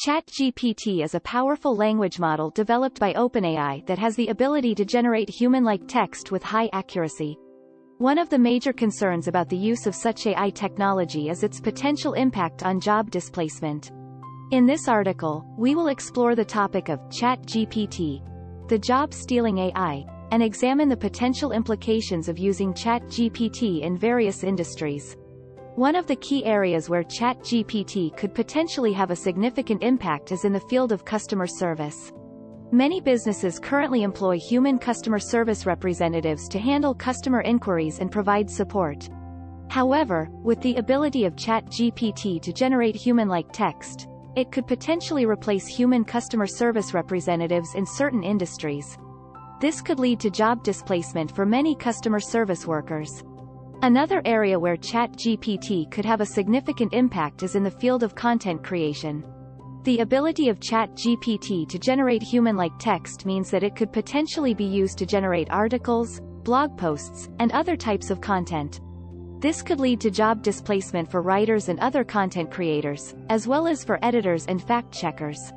ChatGPT is a powerful language model developed by OpenAI that has the ability to generate human-like text with high accuracy. One of the major concerns about the use of such AI technology is its potential impact on job displacement. In this article, we will explore the topic of ChatGPT, the job-stealing AI, and examine the potential implications of using ChatGPT in various industries. One of the key areas where ChatGPT could potentially have a significant impact is in the field of customer service. Many businesses currently employ human customer service representatives to handle customer inquiries and provide support. However, with the ability of ChatGPT to generate human-like text, it could potentially replace human customer service representatives in certain industries. This could lead to job displacement for many customer service workers. Another area where ChatGPT could have a significant impact is in the field of content creation. The ability of ChatGPT to generate human-like text means that it could potentially be used to generate articles, blog posts, and other types of content. This could lead to job displacement for writers and other content creators, as well as for editors and fact-checkers.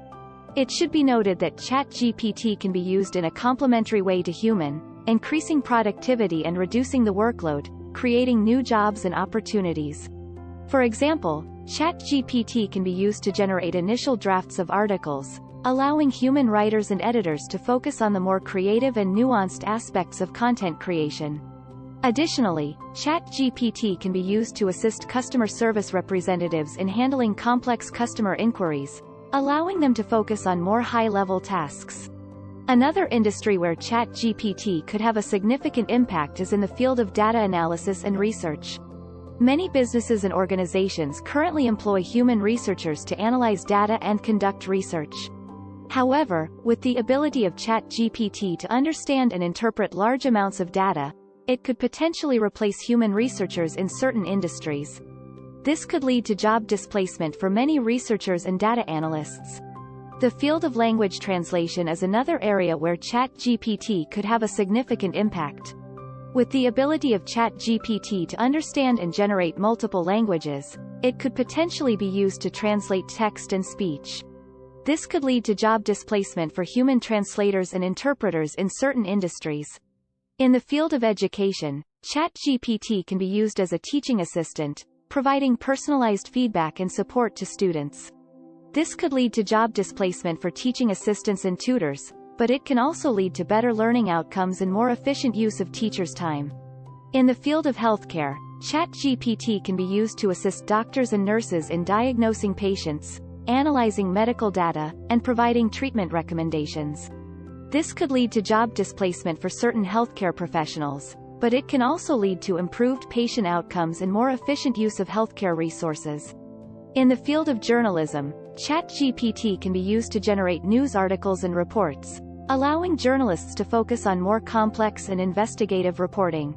It should be noted that ChatGPT can be used in a complementary way to human, increasing productivity and reducing the workload, creating new jobs and opportunities. For example, ChatGPT can be used to generate initial drafts of articles, allowing human writers and editors to focus on the more creative and nuanced aspects of content creation. Additionally, ChatGPT can be used to assist customer service representatives in handling complex customer inquiries, allowing them to focus on more high-level tasks. Another industry where ChatGPT could have a significant impact is in the field of data analysis and research. Many businesses and organizations currently employ human researchers to analyze data and conduct research. However, with the ability of ChatGPT to understand and interpret large amounts of data, it could potentially replace human researchers in certain industries. This could lead to job displacement for many researchers and data analysts. The field of language translation is another area where ChatGPT could have a significant impact. With the ability of ChatGPT to understand and generate multiple languages, it could potentially be used to translate text and speech. This could lead to job displacement for human translators and interpreters in certain industries. In the field of education, ChatGPT can be used as a teaching assistant, providing personalized feedback and support to students. This could lead to job displacement for teaching assistants and tutors, but it can also lead to better learning outcomes and more efficient use of teachers' time. In the field of healthcare, ChatGPT can be used to assist doctors and nurses in diagnosing patients, analyzing medical data, and providing treatment recommendations. This could lead to job displacement for certain healthcare professionals, but it can also lead to improved patient outcomes and more efficient use of healthcare resources. In the field of journalism, ChatGPT can be used to generate news articles and reports, allowing journalists to focus on more complex and investigative reporting.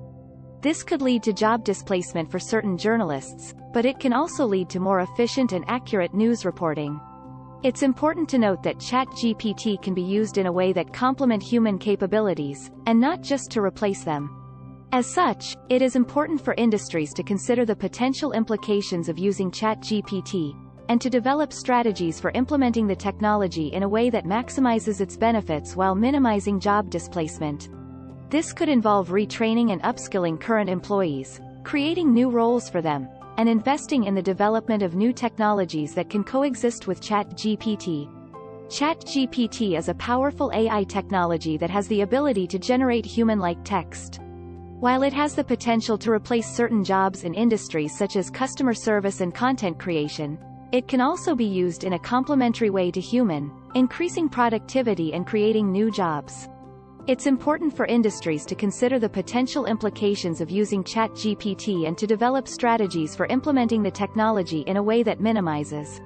This could lead to job displacement for certain journalists, but it can also lead to more efficient and accurate news reporting. It's important to note that ChatGPT can be used in a way that complement human capabilities, and not just to replace them. As such, it is important for industries to consider the potential implications of using ChatGPT, and to develop strategies for implementing the technology in a way that maximizes its benefits while minimizing job displacement. This could involve retraining and upskilling current employees, creating new roles for them, and investing in the development of new technologies that can coexist with ChatGPT. ChatGPT is a powerful AI technology that has the ability to generate human-like text. While it has the potential to replace certain jobs in industries such as customer service and content creation, it can also be used in a complementary way to human, increasing productivity and creating new jobs. It's important for industries to consider the potential implications of using ChatGPT and to develop strategies for implementing the technology in a way that minimizes.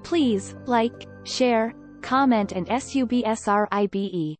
Please like, share, comment and subscribe.